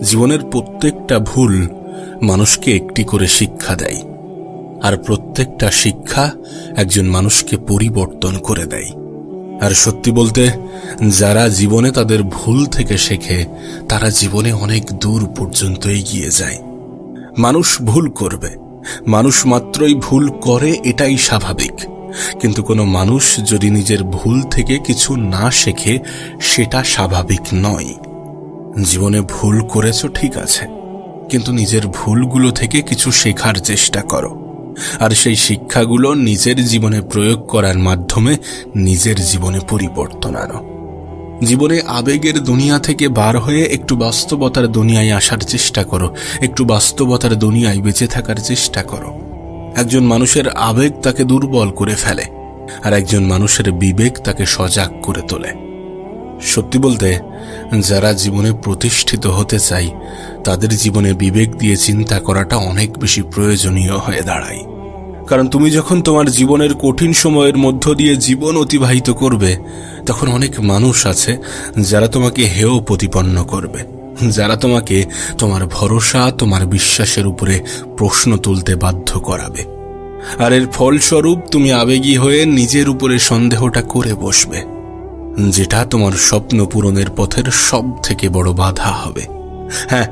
জীবনের প্রত্যেকটা ভুল মানুষকে একটি করে শিক্ষা দেয়, আর প্রত্যেকটা শিক্ষা একজন মানুষকে পরিবর্তন করে দেয়। আর সত্যি বলতে, যারা জীবনে তাদের ভুল থেকে শেখে তারা জীবনে অনেক দূর পর্যন্ত এগিয়ে যায়। মানুষ ভুল করবে, মানুষ মাত্রই ভুল করে, এটাই স্বাভাবিক। কিন্তু কোনো মানুষ যদি নিজের ভুল থেকে কিছু না শেখে সেটা স্বাভাবিক নয়। জীবনে ভুল করেছো ঠিক আছে, কিন্তু নিজের ভুলগুলো থেকে কিছু শেখার চেষ্টা করো, আর সেই শিক্ষাগুলো নিজের জীবনে প্রয়োগ করার মাধ্যমে নিজের জীবনে পরিবর্তন আনো। জীবনে আবেগের দুনিয়া থেকে বার হয়ে একটু বাস্তবতার দুনিয়ায় আসার চেষ্টা করো, একটু বাস্তবতার দুনিয়ায় বেঁচে থাকার চেষ্টা করো। একজন মানুষের আবেগ তাকে দুর্বল করে ফেলে, আর একজন মানুষের বিবেক তাকে সজাগ করে তোলে। সত্যি বলতে, যারা জীবনে প্রতিষ্ঠিত হতে চায় তাদের জীবনে বিবেক দিয়ে চিন্তা করাটা অনেক বেশি প্রয়োজনীয় হয়ে দাঁড়ায়। কারণ তুমি যখন তোমার জীবনের কঠিন সময়ের মধ্য দিয়ে জীবন অতিবাহিত করবে, তখন অনেক মানুষ আছে যারা তোমাকে হেয় প্রতিপন্ন করবে, যারা তোমাকে তোমার ভরসা, তোমার বিশ্বাসের উপরে প্রশ্ন তুলতে বাধ্য করাবে। আর এর ফলস্বরূপ তুমি আবেগী হয়ে নিজের উপরে সন্দেহটা করে বসবে, যেটা তোমার স্বপ্ন পূরণের পথের সব থেকে বড় বাধা হবে। হ্যাঁ,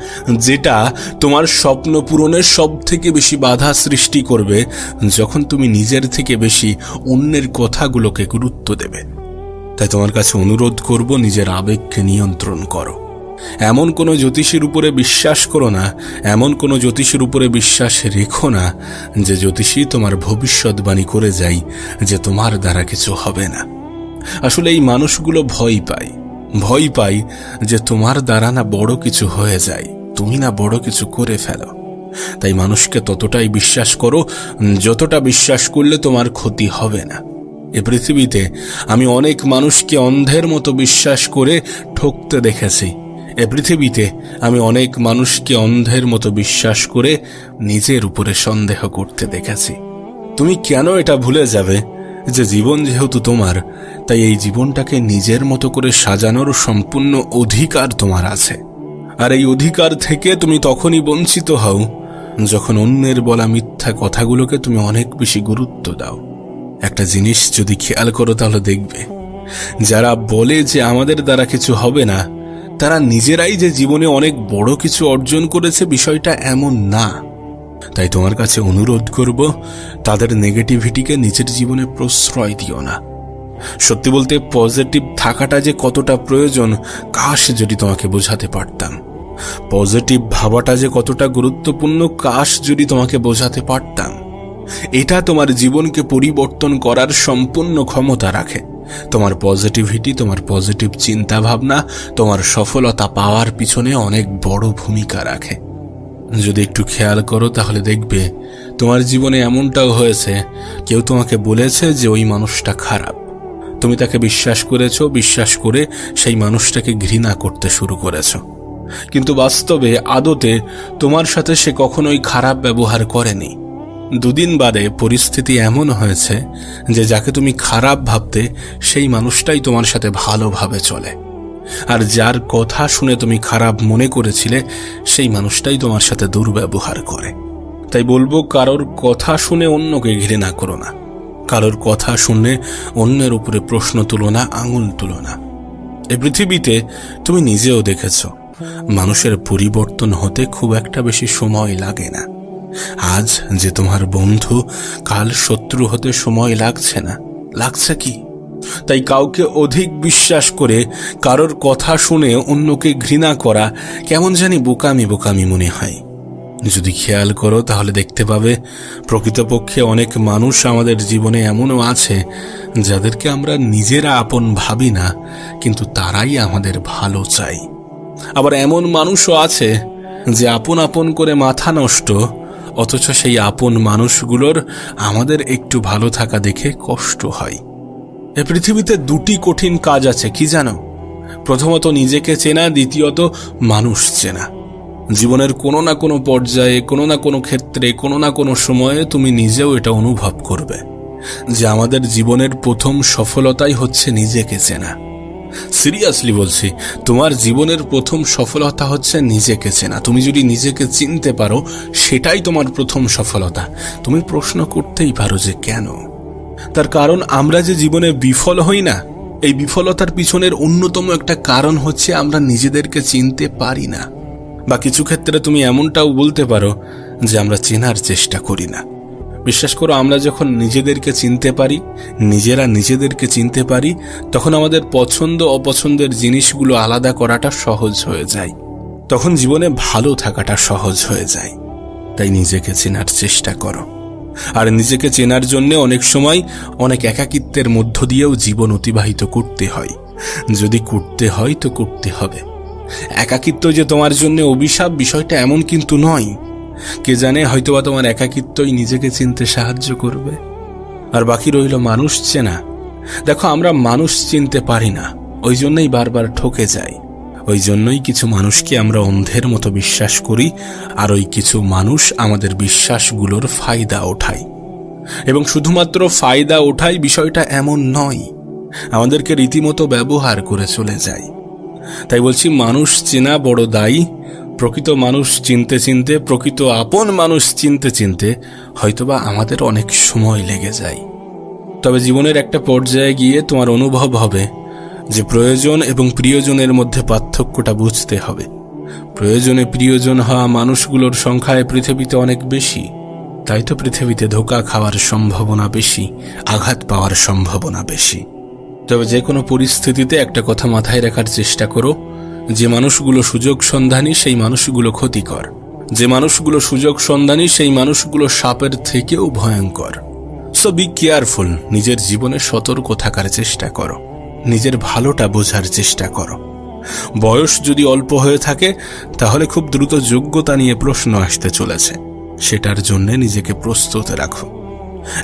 যেটা তোমার স্বপ্ন পূরণের সব থেকে বেশি বাধা সৃষ্টি করবে যখন তুমি নিজের থেকে বেশি অন্যের কথাগুলোকে গুরুত্ব দেবে। তাই তোমার কাছে অনুরোধ করব, নিজের আবেগকে নিয়ন্ত্রণ করো। এমন কোনো জ্যোতিষীর উপরে বিশ্বাস করো না, এমন কোনো জ্যোতিষীর উপরে বিশ্বাস রেখো না যে জ্যোতিষী তোমার ভবিষ্যৎবাণী করে যায় যে তোমার দ্বারা কিছু হবে না। আসলে এই মানুষগুলো ভয় পায় যে তোমার দ্বারা না বড় কিছু হয়ে যায়, তুমি না বড় কিছু করে ফেলো। তাই মানুষকে ততটাই বিশ্বাস করো যতটা বিশ্বাস করলে তোমার ক্ষতি হবে না। এ পৃথিবীতে আমি অনেক মানুষকে অন্ধের মতো বিশ্বাস করে ঠকতে দেখেছি। এ পৃথিবীতে আমি অনেক মানুষকে অন্ধের মতো বিশ্বাস করে নিজের উপরে সন্দেহ করতে দেখেছি। তুমি কেন এটা ভুলে যাবে যে জীবন যেহেতু তোমার, তাই এই জীবনটাকে নিজের মতো করে সাজানোর সম্পূর্ণ অধিকার তোমার আছে। আর এই অধিকার থেকে তুমি তখনই বঞ্চিত হও যখন অন্যের বলা মিথ্যা কথাগুলোকে তুমি অনেক বেশি গুরুত্ব দাও। একটা জিনিস যদি খেয়াল করো তাহলে দেখবে, যারা বলে যে আমাদের দ্বারা কিছু হবে না, তারা নিজেরাই যে জীবনে অনেক বড় কিছু অর্জন করেছে বিষয়টা এমন না। তাই তোমার কাছে অনুরোধ করব, তাদের নেগেটিভিটিকে নিজের জীবনে প্রশ্রয় দিও না। সত্যি বলতে, পজিটিভ থাকাটা যে কতটা প্রয়োজন কাশ যদি তোমাকে বোঝাতে পারতাম। পজিটিভ ভাবাটা যে কতটা গুরুত্বপূর্ণ কাশ যদি তোমাকে বোঝাতে পারতাম। এটা তোমার জীবনকে পরিবর্তন করার সম্পূর্ণ ক্ষমতা রাখে। তোমার পজিটিভিটি, তোমার পজিটিভ চিন্তা ভাবনা তোমার সফলতা পাওয়ার পিছনে অনেক বড় ভূমিকা রাখে। যদি একটু খেয়াল করো তাহলে দেখবে তোমার জীবনে এমনটাও হয়েছে, কেউ তোমাকে বলেছে যে ওই মানুষটা খারাপ, তুমি তাকে বিশ্বাস করেছো, বিশ্বাস করে সেই মানুষটাকে ঘৃণা করতে শুরু করেছো। কিন্তু বাস্তবে আদতে তোমার সাথে সে কখনোই খারাপ ব্যবহার করেনি। দুদিন বাদে পরিস্থিতি এমন হয়েছে যে যাকে তুমি খারাপ ভাবতে সেই মানুষটাই তোমার সাথে ভালোভাবে চলে, আর যার কথা শুনে তুমি খারাপ মনে করেছিলে সেই মানুষটাই তোমার সাথে দুর্ব্যবহার করে। তাই বলবো, কারোর কথা শুনে অন্যকে ঘৃণা করো না, কারোর কথা শুনে অন্যের উপরে প্রশ্ন তুলো না, আঙুল তুলো না। এই পৃথিবীতে তুমি নিজেও দেখেছ, মানুষের পরিবর্তন হতে খুব একটা বেশি সময় লাগে না। আজ যে তোমার বন্ধু, কাল শত্রু হতে সময় লাগছে না, লাগছে কি? তাই কাউকে অধিক বিশ্বাস করে কারোর কথা শুনে অন্যকে ঘৃণা করা কেমন জানি বোকামি বোকামি মনে হয়। যদি খেয়াল করো তাহলে দেখতে পাবে প্রকৃতপক্ষে অনেক মানুষ আমাদের জীবনে এমনও আছে যাদেরকে আমরা নিজেরা আপন ভাবি না, কিন্তু তারাই আমাদের ভালো চাই। আবার এমন মানুষও আছে যে আপন আপন করে মাথা নষ্ট, অথচ সেই আপন মানুষগুলোর আমাদের একটু ভালো থাকা দেখে কষ্ট হয়। এ পৃথিবীতে দুটি কঠিন কাজ আছে, কি জানো? প্রথমত নিজেকে চেনা, দ্বিতীয়ত মানুষ চেনা। জীবনের কোনো না কোনো পর্যায়ে, কোনো না কোনো ক্ষেত্রে, কোনো না কোনো সময়ে তুমি নিজেও এটা অনুভব করবে যে আমাদের জীবনের প্রথম সফলতাই হচ্ছে নিজেকে চেনা। সিরিয়াসলি বলছি, তোমার জীবনের প্রথম সফলতা হচ্ছে নিজেকে চেনা। তুমি যদি নিজেকে চিনতে পারো, সেটাই তোমার প্রথম সফলতা। তুমি প্রশ্ন করতেই পারো যে কেন? তার কারণ আমরা যে জীবনে বিফল হই না, এই বিফলতার পিছনের অন্যতম একটা কারণ হচ্ছে আমরা নিজেদেরকে চিনতে পারি না। বা কিছু ক্ষেত্রে তুমি এমনটাও বলতে পারো যে আমরা চেনার চেষ্টা করি না। বিশ্বাস করো, আমরা যখন নিজেদেরকে চিনতে পারি, নিজেরা নিজেদেরকে চিনতে পারি, তখন আমাদের পছন্দ অপছন্দের জিনিসগুলো আলাদা করাটা সহজ হয়ে যায়। তখন জীবনে ভালো থাকাটা সহজ হয়ে যায়। তাই নিজেকে চেনার চেষ্টা করো। আর নিজেকে চেনার জন্য অনেক সময় অনেক একাকিত্বের মধ্য দিয়েও জীবন অতিবাহিত করতে হয়। যদি করতে হয় তো করতে হবে। একাকিত্ব যে তোমার জন্য অভিশাপ, বিষয়টা এমন কিন্তু নয়। কে জানে, হয়তোবা তোমার একাকিত্বই নিজেকে চিনতে সাহায্য করবে। আর বাকি রইল মানুষ চেনা। দেখো, আমরা মানুষ চিনতে পারি না, ওই জন্যই বারবার ঠকে যাই। ওই জন্যই কিছু মানুষকে আমরা অন্ধের মতো বিশ্বাস করি, আর ওই কিছু মানুষ আমাদের বিশ্বাসগুলোর ফায়দা ওঠায়। এবং শুধুমাত্র ফায়দা ওঠায় বিষয়টা এমন নয়, আমাদেরকে রীতিমতো ব্যবহার করে চলে যায়। তাই বলছি, মানুষ চেনা বড় দায়ী। প্রকৃত মানুষ চিনতে চিনতে, প্রকৃত আপন মানুষ চিনতে চিনতে হয়তোবা আমাদের অনেক সময় লেগে যায়। তবে জীবনের একটা পর্যায়ে গিয়ে তোমার অনুভব হবে যে প্রয়োজন এবং প্রিয়জনের মধ্যে পার্থক্যটা বুঝতে হবে। প্রয়োজনে প্রিয়জন হওয়া মানুষগুলোর সংখ্যায় পৃথিবীতে অনেক বেশি। তাই তো পৃথিবীতে ধোঁকা খাওয়ার সম্ভাবনা বেশি, আঘাত পাওয়ার সম্ভাবনা বেশি। তবে যে কোনো পরিস্থিতিতে একটা কথা মাথায় রাখার চেষ্টা করো, যে মানুষগুলো সুযোগ সন্ধানী সেই মানুষগুলো ক্ষতিকর। যে মানুষগুলো সুযোগ সন্ধানী সেই মানুষগুলো সাপের থেকেও ভয়ঙ্কর। So be careful. নিজের জীবনে সতর্ক থাকার চেষ্টা করো, নিজের ভালোটা বোঝার চেষ্টা করো। বয়স যদি অল্প হয়ে থাকে, তাহলে খুব দ্রুত যোগ্যতা নিয়ে প্রশ্ন আসতে চলেছে। সেটার জন্য নিজেকে প্রস্তুত রাখো।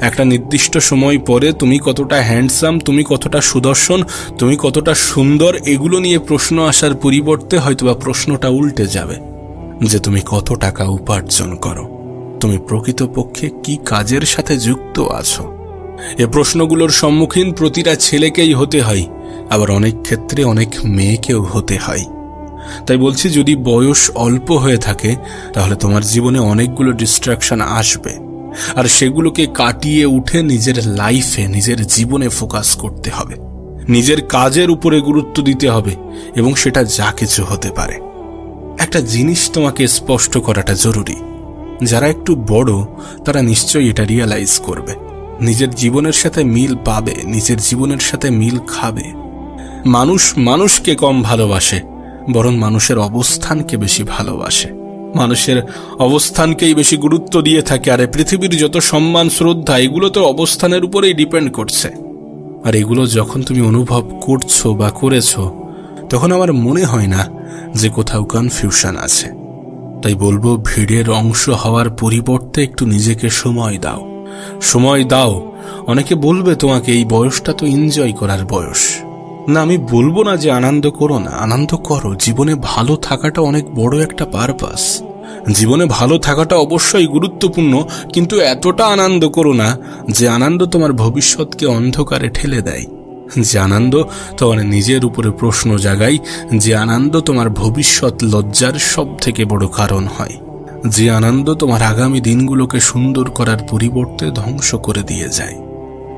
একটা নির্দিষ্ট সময় পরে তুমি কতটা হ্যান্ডসাম, তুমি কতটা সুদর্শন, তুমি কতটা সুন্দর, এগুলো নিয়ে প্রশ্ন আসার পরিবর্তে হয়তোবা প্রশ্নটা উল্টে যাবে যে তুমি কত টাকা উপার্জন করো, তুমি প্রকৃতপক্ষে কি কাজের সাথে যুক্ত আছো। এ প্রশ্নগুলোর সম্মুখীন প্রতিটা ছেলেকেই হতে হয়, আবার অনেক ক্ষেত্রে অনেক মেয়েকেও হতে হয়। তাই বলছি, যদি বয়স অল্প হয়ে থাকে, তাহলে তোমার জীবনে অনেকগুলো ডিস্ট্রাকশন আসবে, আর সেগুলোকে কাটিয়ে উঠে নিজের লাইফে, নিজের জীবনে ফোকাস করতে হবে। নিজের কাজের উপরে গুরুত্ব দিতে হবে, এবং সেটা যা কিছু হতে পারে। একটা জিনিস তোমাকে স্পষ্ট করাটা জরুরি। যারা একটু বড়, তারা নিশ্চয়ই এটা রিয়ালাইজ করবে। নিজের জীবনের সাথে মিল পাবে, নিজের জীবনের সাথে মিল খাবে। মানুষ মানুষকে কম ভালোবাসে, বরং মানুষের অবস্থানকে বেশি ভালোবাসে। মানুষের অবস্থানকেই বেশি গুরুত্ব দিয়ে থাকে। আর পৃথিবীর যত সম্মান, শ্রদ্ধা, এগুলো তো অবস্থানের উপরেই ডিপেন্ড করছে। আর এগুলো যখন তুমি অনুভব করছো বা করেছো, তখন আমার মনে হয় না যে কোথাও কনফিউশন আছে। তাই বলবো, ভিড়ের অংশ হওয়ার পরিবর্তে একটু নিজেকে সময় দাও। সময় দাও। অনেকে বলবে তোমাকে, এই বয়সটা তো এনজয় করার বয়স। না, আমি বলবো না যে আনন্দ করো না, আনন্দ করো। জীবনে ভালো থাকাটা অনেক বড় একটা পারপাস। জীবনে ভালো থাকাটা অবশ্যই গুরুত্বপূর্ণ, কিন্তু এতটা আনন্দ করো না যে আনন্দ তোমার ভবিষ্যৎকে অন্ধকারে ঠেলে দেয়। যে আনন্দ তোমার নিজের উপরে প্রশ্ন জাগায়, যে আনন্দ তোমার ভবিষ্যৎ লজ্জার সব থেকে বড় কারণ হয়, যে আনন্দ তোমার আগামী দিনগুলোকে সুন্দর করার পরিবর্তে ধ্বংস করে দিয়ে যায়।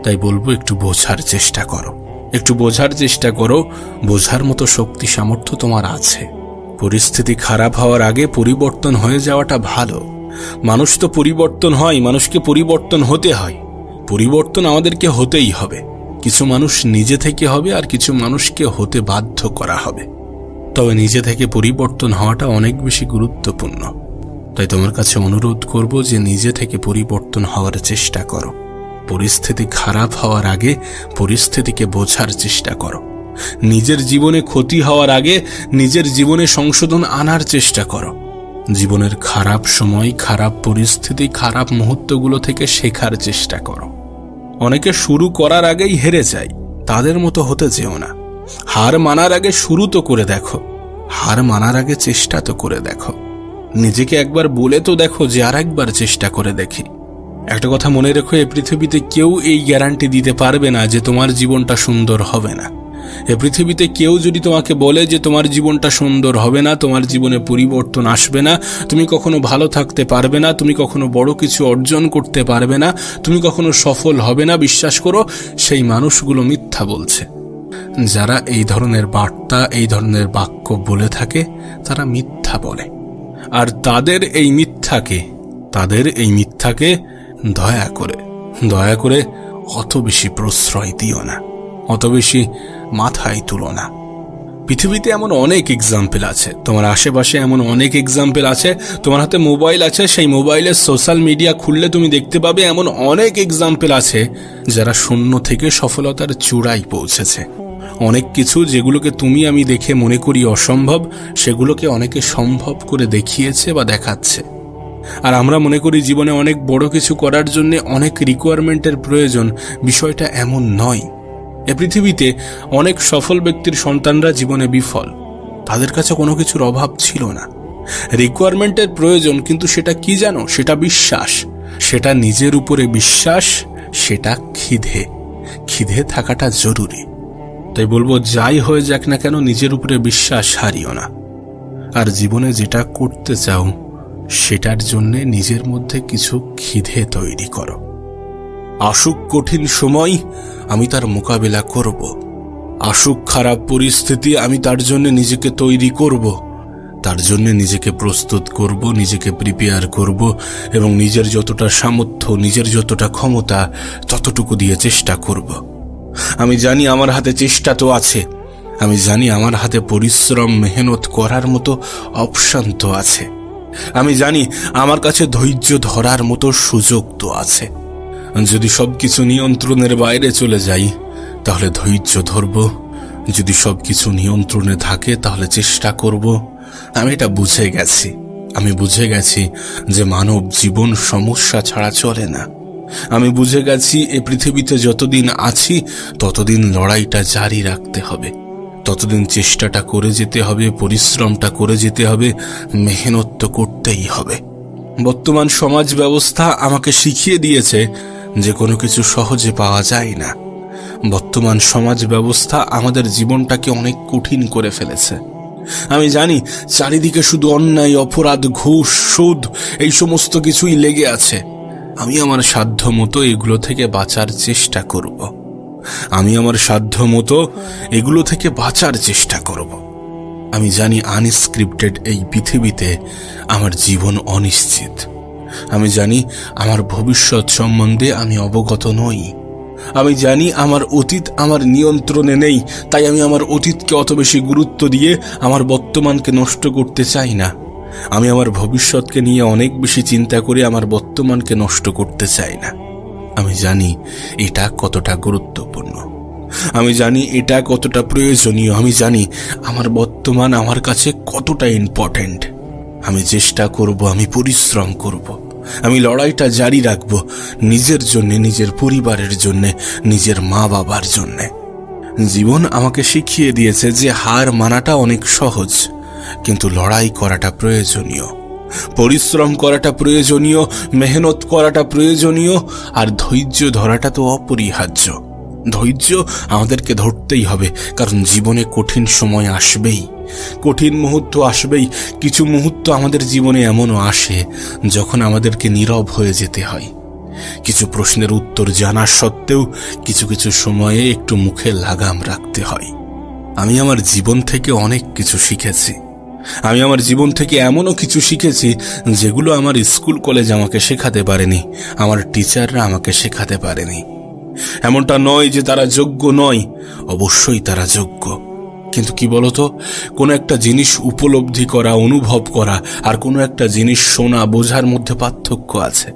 তাই বলবো, একটু বোঝার চেষ্টা করো, একটু বোঝার চেষ্টা করো। বোঝার মতো শক্তি সামর্থ্য তোমার আছে। পরিস্থিতি খারাপ হওয়ার আগে পরিবর্তন হয়ে যাওয়াটা ভালো। মানুষ তো পরিবর্তন হয়, মানুষকে পরিবর্তন হতে হয়। পরিবর্তন আমাদেরকে হতেই হবে। কিছু মানুষ নিজে থেকে হবে, আর কিছু মানুষকে হতে বাধ্য করা হবে। তবে নিজে থেকে পরিবর্তন হওয়াটা অনেক বেশি গুরুত্বপূর্ণ। তাই তোমার কাছে অনুরোধ করব যে নিজে থেকে পরিবর্তন হওয়ার চেষ্টা করো। পরিস্থিতি খারাপ হওয়ার আগে পরিস্থিতিকে বোঝার চেষ্টা করো। নিজের জীবনে ক্ষতি হওয়ার আগে নিজের জীবনে সংশোধন আনার চেষ্টা করো। জীবনের খারাপ সময়, খারাপ পরিস্থিতি, খারাপ মুহূর্তগুলো থেকে শেখার চেষ্টা করো। অনেকে শুরু করার আগেই হেরে যায়, তাদের মতো হতে যেও না। হার মানার আগে শুরু তো করে দেখো, হার মানার আগে চেষ্টা তো করে দেখো। নিজেকে একবার বলে তো দেখো যে আর একবার চেষ্টা করে দেখি। একটা কথা মনে রেখো, এই পৃথিবীতে কেউ এই গ্যারান্টি দিতে পারবে না যে তোমার জীবনটা সুন্দর হবে না। এ পৃথিবীতে কেউ যদি তোমাকে বলে যে তোমার জীবনটা সুন্দর হবে না, তোমার জীবনে পরিবর্তন আসবে না, তুমি কখনো ভালো থাকতে পারবে না, তুমি কখনো বড় কিছু অর্জন করতে পারবে না, তুমি কখনো সফল হবে না, বিশ্বাস করো সেই মানুষগুলো মিথ্যা বলছে। যারা এই ধরনের বার্তা, এই ধরনের বাক্য বলে থাকে তারা মিথ্যা বলে। আর তাদের এই মিথ্যাকে দয়া করে অত বেশি প্রশ্রয় দিও না, অত বেশি মাথায় তুলো না। পৃথিবীতে এমন অনেক এক্সাম্পল আছে, তোমার আশেপাশে এমন অনেক এক্সাম্পল আছে, তোমার হাতে মোবাইল আছে, সেই মোবাইলের সোশ্যাল মিডিয়া খুললে তুমি দেখতে পাবে এমন অনেক এক্সাম্পল আছে যারা শূন্য থেকে সফলতার চূড়ায় পৌঁছেছে। অনেক কিছু যেগুলোকে তুমি আমি দেখে মনে করি অসম্ভব, সেগুলোকে অনেকে সম্ভব করে দেখিয়েছে বা দেখাচ্ছে। আর আমরা মনে করি জীবনে অনেক বড় কিছু করার জন্য অনেক রিকোয়ারমেন্টের প্রয়োজন। বিষয়টা এমন নয়। এ পৃথিবীতে অনেক সফল ব্যক্তির সন্তানরা জীবনে বিফল, তাদের কাছে কোনো কিছুর অভাব ছিল না। রিকোয়ারমেন্টের প্রয়োজন, কিন্তু সেটা কি জানো? সেটা বিশ্বাস, সেটা নিজের উপরে বিশ্বাস, সেটা খিদে থাকাটা জরুরি। তাই বলবো, যাই হয়ে যাক না কেন নিজের উপরে বিশ্বাস হারিও না। আর জীবনে যেটা করতে চাও সেটার জন্য নিজের মধ্যে কিছু খিদে তৈরি করো। আসুক কঠিন সময়, আমি তার মোকাবেলা করব। আসুক খারাপ পরিস্থিতি, আমি তার জন্য নিজেকে তৈরি করব, তার জন্য নিজেকে প্রস্তুত করব, নিজেকে প্রিপেয়ার করব এবং নিজের যতটা সামর্থ্য, নিজের যতটা ক্ষমতা ততটুকু দিয়ে চেষ্টা করব। আমি জানি আমার হাতে চেষ্টা তো আছে, আমি জানি আমার হাতে পরিশ্রম, মেহনত করার মতো অপশন তো আছে, আমি জানি আমার কাছে ধৈর্য ধরার মতো সুযোগ তো আছে। যদি সবকিছু নিয়ন্ত্রণের বাইরে চলে যাই তাহলে ধৈর্য ধরব, যদি সবকিছু নিয়ন্ত্রণে থাকে তাহলে চেষ্টা করব। আমি এটা বুঝে গেছি যে মানব জীবন সমস্যা ছাড়া চলে না। আমি বুঝে গেছি এ পৃথিবীতে যতদিন আছি ততদিন লড়াইটা জারি রাখতে হবে, ততদিন চেষ্টাটা করে যেতে হবে, পরিশ্রমটা করে যেতে হবে, মেহনত তো করতেই হবে। বর্তমান সমাজ ব্যবস্থা আমাকে শিখিয়ে দিয়েছে যে কোনো কিছু সহজে পাওয়া যায় না। বর্তমান সমাজ ব্যবস্থা আমাদের জীবনটাকে অনেক কঠিন করে ফেলেছে। আমি জানি চারিদিকে শুধু অন্যায়, অপরাধ, ঘুষ, সুদ, এই সমস্ত কিছুই লেগে আছে। আমি আমার সাধ্য মতো এগুলো থেকে বাঁচার চেষ্টা করব। আমি জানি আনস্ক্রিপ্টেড এই পৃথিবীতে আমার জীবন অনিশ্চিত। আমি জানি আমার ভবিষ্যৎ সম্বন্ধে আমি অবগত নই। আমি জানি আমার অতীত আমার নিয়ন্ত্রণে নেই, তাই আমি আমার অতীতকে অত বেশি গুরুত্ব দিয়ে আমার বর্তমানকে নষ্ট করতে চাই না। আমি আমার ভবিষ্যৎকে নিয়ে অনেক বেশি চিন্তা করে আমার বর্তমানকে নষ্ট করতে চাই না। আমি জানি এটা কতটা গুরুত্বপূর্ণ, আমি জানি এটা কতটা প্রয়োজনীয়, আমি জানি আমার বর্তমান আমার কাছে কতটা ইম্পর্টেন্ট। আমি চেষ্টা করব, আমি পরিশ্রম করব, আমি লড়াইটা জারি রাখব, নিজের জন্য, নিজের পরিবারের জন্য, নিজের মা বাবার জন্য। জীবন আমাকে শিখিয়ে দিয়েছে যে হার মানাটা অনেক সহজ, কিন্তু লড়াই করাটা প্রয়োজনীয়, পরিশ্রম করাটা প্রয়োজনীয়, মেহনত করাটা প্রয়োজনীয়, আর ধৈর্য ধরাটা তো অপরিহার্য। ধৈর্য আমাদেরকে ধরতেই হবে, কারণ জীবনে কঠিন সময় আসবেই, কঠিন মুহূর্ত আসবেই। কিছু মুহূর্ত আমাদের জীবনে এমনও আসে যখন আমাদেরকে নীরব হয়ে যেতে হয়। কিছু প্রশ্নের উত্তর জানা সত্ত্বেও কিছু কিছু সময়ে একটু মুখে লাগাম রাখতে হয়। আমি আমার জীবন থেকে অনেক কিছু শিখেছি। আমি আমার জীবন থেকে এমনও কিছু শিখেছি যেগুলো আমার স্কুল কলেজ আমাকে শেখাতে পারেনি, আমার টিচাররা আমাকে শেখাতে পারেনি। এমনটা নয় যে তারা যোগ্য নয়, অবশ্যই তারা যোগ্য। কিন্তু কি বলতো, কোনো একটা জিনিস উপলব্ধি করা, অনুভব করা আর কোনো একটা জিনিস শোনা, বোঝার মধ্যে পার্থক্য আছে।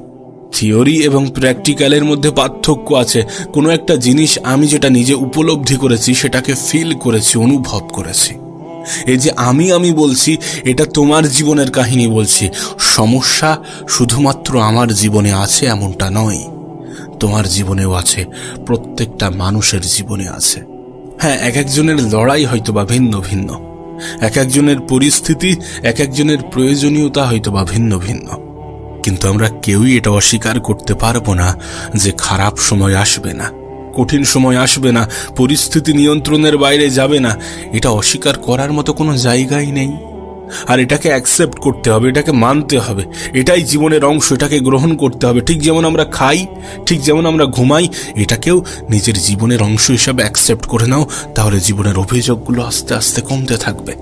থিওরি এবং প্র্যাকটিক্যালের মধ্যে পার্থক্য আছে। কোনো একটা জিনিস আমি যেটা নিজে উপলব্ধি করেছি, সেটাকে ফিল করেছি, অনুভব করেছি। এই যে আমি বলছি, এটা তোমার জীবনের কাহিনী বলছি। সমস্যা শুধুমাত্র আমার জীবনে আছে এমনটা নয়, তোমার জীবনেও আছে, প্রত্যেকটা মানুষের জীবনে আছে। হ্যাঁ, এক একজনের লড়াই হয়তো বা ভিন্ন ভিন্ন, এক একজনের পরিস্থিতি, এক একজনের প্রয়োজনীয়তা হয়তো বা ভিন্ন ভিন্ন, কিন্তু আমরা কেউই এটা অস্বীকার করতে পারবো না যে খারাপ সময় আসবে না, কঠিন সময় আসবে না, পরিস্থিতি নিয়ন্ত্রণের বাইরে যাবে না, এটা অস্বীকার করার মতো কোনো জায়গাই নেই। আর এটাকে অ্যাকসেপ্ট করতে হবে, এটাকে মানতে হবে, এটাই জীবনের অংশ, এটাকে গ্রহণ করতে হবে। ঠিক যেমন আমরা খাই, ঠিক যেমন আমরা ঘুমাই, এটাকেও নিজের জীবনের অংশ হিসাবে অ্যাকসেপ্ট করে নাও, তাহলে জীবনের অভিযোগগুলো আস্তে আস্তে কমতে থাকবে।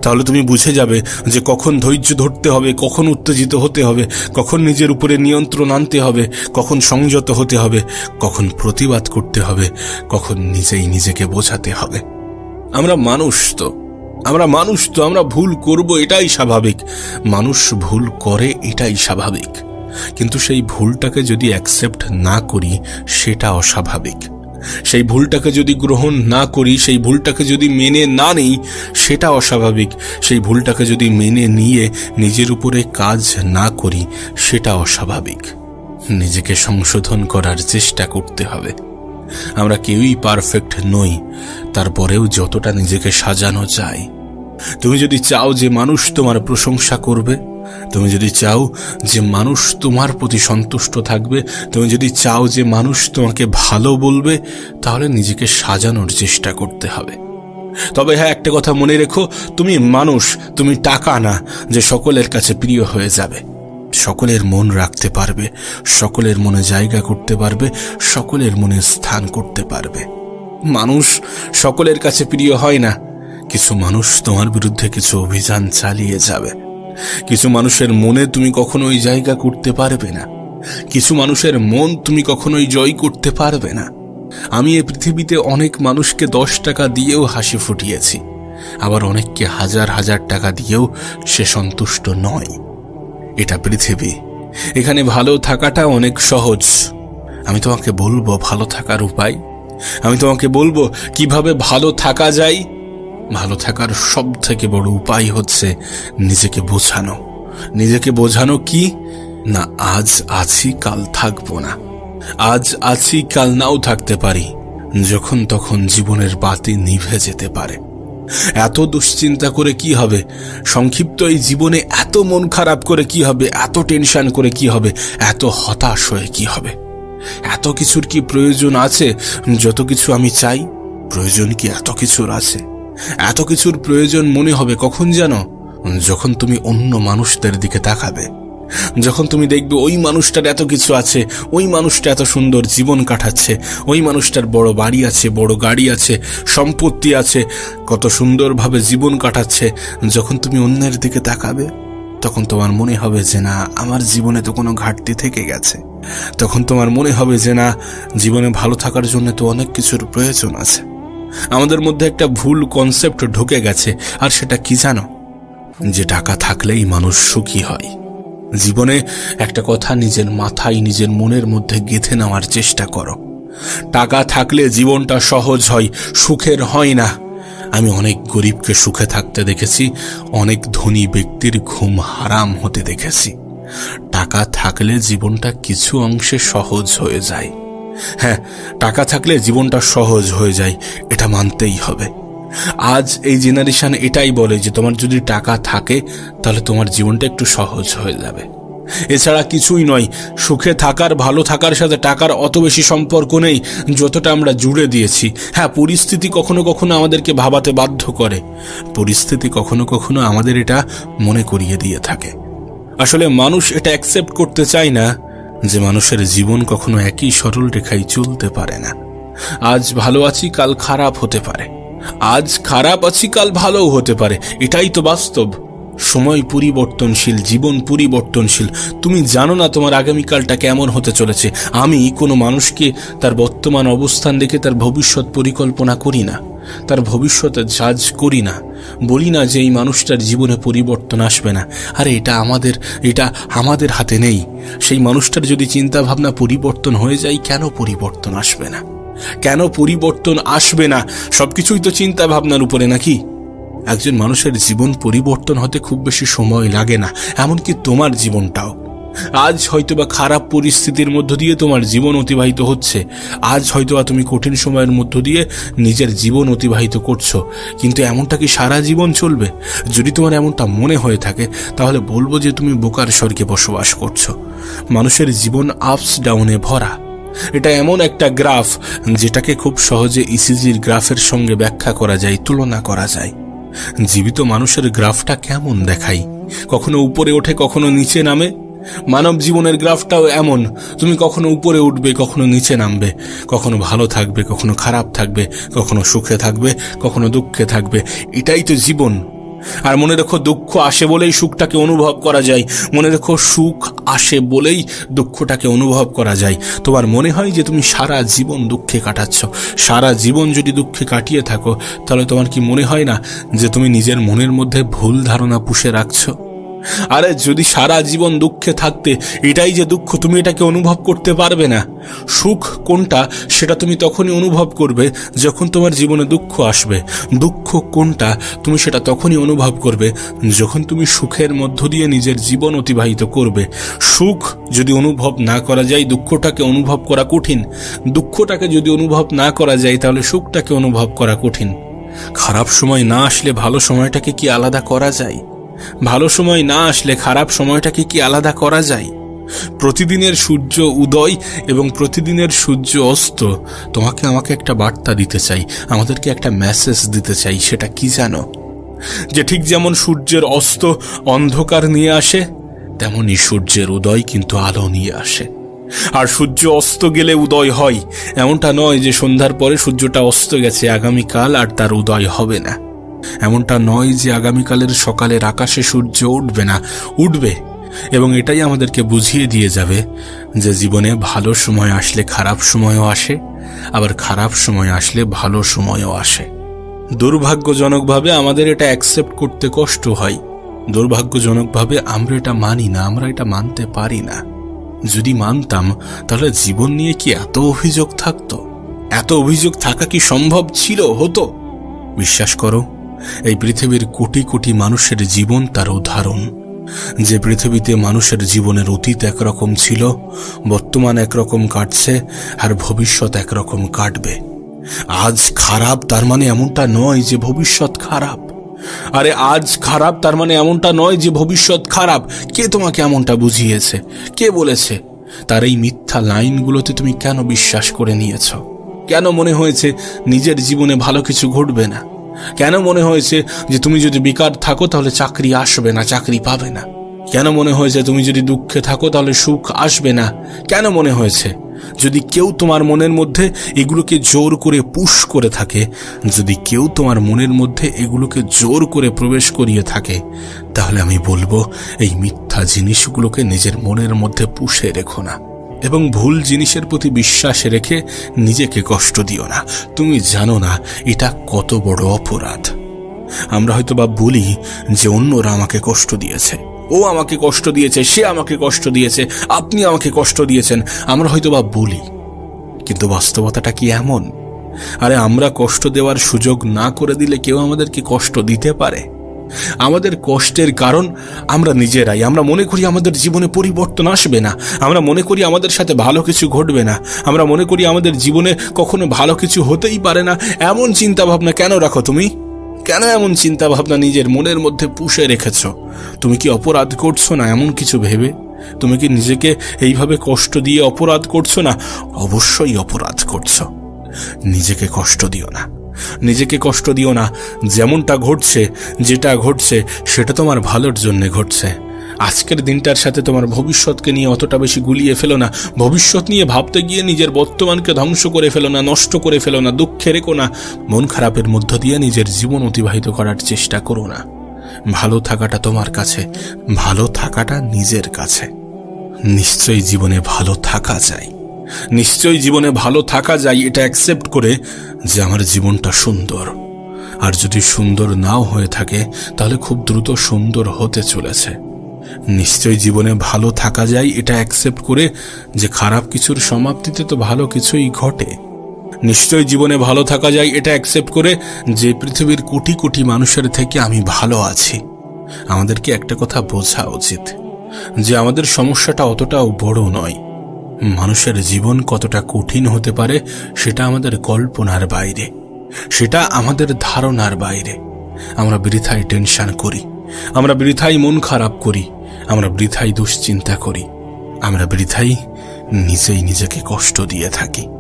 তাহলে তুমি বুঝে যাবে যে কখন ধৈর্য ধরতে হবে, কখন উত্তেজিত হতে হবে, কখন নিজের উপরে নিয়ন্ত্রণ আনতে হবে, কখন সংযত হতে হবে, কখন প্রতিবাদ করতে হবে, কখন নিজেই নিজেকে বোঝাতে হবে। আমরা মানুষ তো আমরা ভুল করব, এটাই স্বাভাবিক। মানুষ ভুল করে, এটাই স্বাভাবিক। কিন্তু সেই ভুলটাকে যদি অ্যাকসেপ্ট না করি, সেটা অস্বাভাবিক। সেই ভুলটাকে যদি গ্রহণ না করি, সেই ভুলটাকে যদি মেনে না নিই, সেটা অস্বাভাবিক। সেই ভুলটাকে যদি মেনে নিয়ে নিজের উপরে কাজ না করি, সেটা অস্বাভাবিক। নিজেকে সংশোধন করার চেষ্টা করতে হবে। আমরা কেউই পারফেক্ট নই, তারপরেও যতটা নিজেকে সাজানো যায়। তুমি যদি চাও যে মানুষ তোমার প্রশংসা করবে, তুমি যদি চাও যে মানুষ তোমার প্রতি সন্তুষ্ট থাকবে, তুমি যদি চাও যে মানুষ তোমাকে ভালো বলবে, তাহলে নিজেকে সাজানোর চেষ্টা করতে হবে। তবে হ্যাঁ, একটা কথা মনে রেখো, তুমি মানুষ, তুমি টাকা না যে সকলের কাছে প্রিয় হয়ে যাবে। সকলের মন রাখতে পারবে, সকলের মনে জায়গা করতে পারবে, সকলের মনে স্থান করতে পারবে। মানুষ সকলের কাছে প্রিয় হয় না। কিছু মানুষ তোমার বিরুদ্ধে কিছু অভিযান চালিয়ে যাবে। কিছু মানুষের মনে তুমি কখনোই জায়গা করতে পারবে না। কিছু মানুষের মন তুমি কখনোই জয় করতে পারবে না। আমি এই পৃথিবীতে অনেক মানুষকে 10 টাকা দিয়েও হাসি ফুটিয়েছি, আবার অনেককে হাজার হাজার টাকা দিয়েও সে সন্তুষ্ট নয়। এটা পৃথিবী, এখানে ভালো থাকাটা অনেক সহজ। আমি তোমাকে বলবো ভালো থাকার উপায়, আমি তোমাকে বলবো কিভাবে ভালো থাকা যায়। ভালো থাকার সব থেকে বড় উপায় হচ্ছে নিজেকে বোঝানো। নিজেকে বোঝানো কি না, আজ আছি কাল থাকবো না, আজ আছি কাল নাও থাকতে পারি। যখন তখন জীবনের বাতি নিভে যেতে পারে। এত দুশ্চিন্তা করে কি হবে? সংক্ষিপ্ত এই জীবনে এত মন খারাপ করে কি হবে? এত টেনশন করে কি হবে? এত হতাশ হয়ে কি হবে? এত কিছুর কি প্রয়োজন আছে? যত কিছু আমি চাই, প্রয়োজন কি এত কিছুর আছে? এত কিছুর প্রয়োজন মনে হবে কখন জানো? যখন তুমি অন্য মানুষদের দিকে তাকাবে, যখন তুমি দেখবে ওই মানুষটার এত কিছু আছে, ওই মানুষটা এত সুন্দর জীবন কাটাচ্ছে, ওই মানুষটার বড় বাড়ি আছে, বড় গাড়ি আছে, সম্পত্তি আছে, কত সুন্দরভাবে জীবন কাটাচ্ছে। যখন তুমি অন্যের দিকে তাকাবে, তখন তোমার মনে হবে যে না, আমার জীবনে তো কোনো ঘাটতি থেকে গেছে। তখন তোমার মনে হবে যে না, জীবনে ভালো থাকার জন্য তো অনেক কিছুর প্রয়োজন আছে। আমাদের মধ্যে একটা ভুল কনসেপ্ট ঢুকে গেছে, আর সেটা কি জানো? যে টাকা থাকলেই মানুষ সুখী হয়। জীবনে একটা কথা নিজের মাথায়, নিজের মনের মধ্যে গেঁথে নেওয়ার চেষ্টা করো। টাকা থাকলে জীবনটা সহজ হয়, সুখের হয় না। আমি অনেক গরিবকে সুখে থাকতে দেখেছি, অনেক ধনী ব্যক্তির ঘুম হারাম হতে দেখেছি। টাকা থাকলে জীবনটা কিছু অংশে সহজ হয়ে যায়। হ্যাঁ, টাকা থাকলে জীবনটা সহজ হয়ে যায়, এটা মানতেই হবে। আজ এই জেনারেশন এটাই বলে যে তোমার যদি টাকা থাকে তাহলে তোমার জীবনটা একটু সহজ হয়ে যাবে। এছাড়া কিছুই নয়। সুখে থাকার, ভালো থাকার সাথে টাকার অত বেশি সম্পর্ক নেই যতটা আমরা জুড়ে দিয়েছি। হ্যাঁ, পরিস্থিতি কখনো কখনো আমাদেরকে ভাবাতে বাধ্য করে, পরিস্থিতি কখনো কখনো আমাদের এটা মনে করিয়ে দিয়ে থাকে। আসলে মানুষ এটা অ্যাকসেপ্ট করতে চায় না যে মানুষের জীবন কখনো একই সরল রেখায় চলতে পারে না। আজ ভালো আছি, কাল খারাপ হতে পারে। আজ খারাপ আছি, কাল ভালোও হতে পারে। এটাই তো বাস্তব। সময় পরিবর্তনশীল, জীবন পরিবর্তনশীল। তুমি জানো না তোমার আগামীকালটা কেমন হতে চলেছে। আমি কোনো মানুষকে তার বর্তমান অবস্থান দেখে তার ভবিষ্যৎ পরিকল্পনা করি না, তার ভবিষ্যতে জাজ করি না। বলি না যে এই মানুষটার জীবনে পরিবর্তন আসবে না। আরে এটা আমাদের হাতে নেই। সেই মানুষটার যদি চিন্তা ভাবনা পরিবর্তন হয়ে যায়, কেন পরিবর্তন আসবে না? কেন পরিবর্তন আসবে না? সবকিছুই তো চিন্তা ভাবনার উপরে, নাকি? একজন মানুষের জীবন পরিবর্তন হতে খুব বেশি সময় লাগে না, এমনকি তোমার জীবনটাও। আজ হয়তোবা খারাপ পরিস্থিতির মধ্য দিয়ে তোমার জীবন অতিবাহিত হচ্ছে, আজ হয়তোবা তুমি কঠিন সময়ের মধ্য দিয়ে নিজের জীবন অতিবাহিত করছো, কিন্তু এমনটা কি সারা জীবন চলবে? যদি তোমার এমনটা মনে হয়ে থাকে, তাহলে বলবো যে তুমি বোকার স্বর্গে বসবাস করছো। মানুষের জীবন আপস ডাউনে ভরা। এটা এমন একটা গ্রাফ যেটাকে খুব সহজে ইসিজির গ্রাফের সঙ্গে ব্যাখ্যা করা যায়, তুলনা করা যায়। জীবিত মানুষের গ্রাফটা কেমন দেখায়, কখনো উপরে ওঠে কখনো নিচে নামে। মানব জীবনের গ্রাফটাও এমন, তুমি কখনো উপরে উঠবে কখনো নিচে নামবে, কখনো ভালো থাকবে কখনো খারাপ থাকবে, কখনো সুখে থাকবে কখনো দুঃখে থাকবে। এটাই তো জীবন। আর মনে রেখো, দুঃখ আসে বলেই সুখটাকে অনুভব করা যায়। মনে রেখো, সুখ আসে বলেই দুঃখটাকে অনুভব করা যায়। তোমার মনে হয় যে তুমি সারা জীবন দুঃখে কাটাচ্ছ, সারা জীবন যদি দুঃখে কাটিয়ে থাকো, তাহলে তোমার কি মনে হয় না যে তুমি নিজের মনের মধ্যে ভুল ধারণা পুষে রাখছো? আরে যদি সারা জীবন দুঃখে থাকতে, এটাই যে দুঃখ, তুমি এটাকে অনুভব করতে পারবে না। সুখ কোনটা সেটা তুমি তখনই অনুভব করবে যখন তোমার জীবনে দুঃখ আসবে। দুঃখ কোনটা তুমি সেটা তখনই অনুভব করবে যখন তুমি সুখের মধ্য দিয়ে নিজের জীবন অতিবাহিত করবে। সুখ যদি অনুভব না করা যায়, দুঃখটাকে অনুভব করা কঠিন। দুঃখটাকে যদি অনুভব না করা যায়, তাহলে সুখটাকে অনুভব করা কঠিন। খারাপ সময় না আসলে ভালো সময়টাকে কি আলাদা করা যায়? ভালো সময় না আসলে খারাপ সময়টাকে কি আলাদা করা যায়? প্রতিদিনের সূর্য উদয় এবং প্রতিদিনের সূর্য অস্ত তোমাকে আমাকে একটা বার্তা দিতে চাই, আমাদেরকে একটা মেসেজ দিতে চাই। সেটা কি জানো? যে ঠিক যেমন সূর্যের অস্ত অন্ধকার নিয়ে আসে, তেমনি সূর্যের উদয় কিন্তু আলো নিয়ে আসে। আর সূর্য অস্ত গেলে উদয় হয়, এমনটা নয় যে সন্ধ্যার পরে সূর্যটা অস্ত গেছে, আগামীকাল আর তার উদয় হবে না। এমনটা নয় যে আগামীকালের সকালের আকাশে সূর্য উঠবে না, উঠবে। এবং এটাই আমাদেরকে বুঝিয়ে দিয়ে যাবে যে জীবনে ভালো সময় আসলে খারাপ সময়ও আসে, আবার খারাপ সময় আসলে ভালো সময়ও আসে। দুর্ভাগ্যজনকভাবে আমাদের এটা অ্যাকসেপ্ট করতে কষ্ট হয়। দুর্ভাগ্যজনকভাবে আমরা এটা মানি না, আমরা এটা মানতে পারি না। যদি মানতাম, তাহলে জীবন নিয়ে কি এত অভিযোগ থাকতো? এত অভিযোগ থাকা কি সম্ভব ছিল, হতো? বিশ্বাস করো, এই পৃথিবীর কোটি কোটি মানুষের জীবন তার উদাহরণ। যে পৃথিবীতে মানুষের জীবনের অতীত একরকম ছিল, বর্তমান একরকম কাটছে, আর ভবিষ্যৎ একরকম কাটবে। আজ খারাপ তার মানে এমনটা নয় যে ভবিষ্যৎ খারাপ। আরে আজ খারাপ তার মানে এমনটা নয় যে ভবিষ্যৎ খারাপ। কে তোমাকে এমনটা বুঝিয়েছে? কে বলেছে? তার এই মিথ্যা লাইনগুলোতে তুমি কেন বিশ্বাস করে নিয়েছ? কেন মনে হয়েছে নিজের জীবনে ভালো কিছু ঘটবে না? কেন মনে হয়েছে যে তুমি যদি বেকার থাকো তাহলে চাকরি আসবে না, চাকরি পাবে না? কেন মনে হয়েছে তুমি যদি দুঃখে থাকো তাহলে সুখ আসবে না? কেন মনে হয়েছে? যদি কেউ তোমার মনের মধ্যে এগুলোকে জোর করে পুশ করে থাকে, যদি কেউ তোমার মনের মধ্যে এগুলোকে জোর করে প্রবেশ করিয়ে থাকে, তাহলে আমি বলবো এই মিথ্যা জিনিসগুলোকে নিজের মনের মধ্যে পুষে রেখো না, এবং ভুল জিনিসের প্রতি বিশ্বাস রেখে নিজেকে কষ্ট দিও না। তুমি জানো না এটা কত বড় অপরাধ। আমরা হয়তো বা বলি যে অন্যরা আমাকে কষ্ট দিয়েছে, ও আমাকে কষ্ট দিয়েছে, সে আমাকে কষ্ট দিয়েছে, আপনি আমাকে কষ্ট দিয়েছেন, আমরা হয়তো বা বলি। কিন্তু বাস্তবতাটা কি এমন? আরে আমরা কষ্ট দেওয়ার সুযোগ না করে দিলে কেউ আমাদেরকে কষ্ট দিতে পারে? আমাদের কষ্টের কারণ আমরা নিজেরাই। আমরা মনে করি আমাদের জীবনে পরিবর্তন আসবে না, আমরা মনে করি আমাদের সাথে ভালো কিছু ঘটবে না, আমরা মনে করি আমাদের জীবনে কখনো ভালো কিছু হতেই পারে না। এমন চিন্তা ভাবনা কেন রাখো তুমি? কেন এমন চিন্তা ভাবনা নিজের মনের মধ্যে পুষে রেখেছ? তুমি কি অপরাধ করছো না এমন কিছু ভেবে? তুমি কি নিজেকে এইভাবে কষ্ট দিয়ে অপরাধ করছো না? অবশ্যই অপরাধ করছো। নিজেকে কষ্ট দিও না, নিজেকে কষ্ট দিও না। যেমনটা ঘটছে, যেটা ঘটছে, সেটা তোমার ভালোর জন্য ঘটছে। আজকের দিনটার সাথে তোমার ভবিষ্যৎকে নিয়ে অতটা বেশি গুলিয়ে ফেলো না। ভবিষ্যৎ নিয়ে ভাবতে গিয়ে নিজের বর্তমানকে ধ্বংস করে ফেলো না, নষ্ট করে ফেলো না, দুঃখে রেখো না। মন খারাপের মধ্য দিয়ে নিজের জীবন অতিবাহিত করার চেষ্টা করো না। ভালো থাকাটা তোমার কাছে, ভালো থাকাটা নিজের কাছে। নিশ্চয়ই জীবনে ভালো থাকা যায়, নিশ্চয়ই জীবনে ভালো থাকা যায় এটা অ্যাকসেপ্ট করে যে আমার জীবনটা সুন্দর। আর যদি সুন্দর নাও হয়ে থাকে তাহলে খুব দ্রুত সুন্দর হতে চলেছে। নিশ্চয়ই জীবনে ভালো থাকা যায় এটা অ্যাকসেপ্ট করে যে খারাপ কিছুর সমাপ্তিতে তো ভালো কিছুই ঘটে। নিশ্চয়ই জীবনে ভালো থাকা যায় এটা অ্যাকসেপ্ট করে যে পৃথিবীর কোটি কোটি মানুষের থেকে আমি ভালো আছি। আমাদেরকে একটা কথা বোঝা উচিত যে আমাদের সমস্যাটা অতটাও বড় নয়। মানুষের জীবন কতটা কঠিন হতে পারে সেটা আমাদের কল্পনার বাইরে, সেটা আমাদের ধারণার বাইরে। আমরা বৃথাই টেনশন করি, আমরা বৃথাই মন খারাপ করি, আমরা বৃথাই দুশ্চিন্তা করি, আমরা বৃথাই নিজেই নিজেকে কষ্ট দিয়ে থাকি।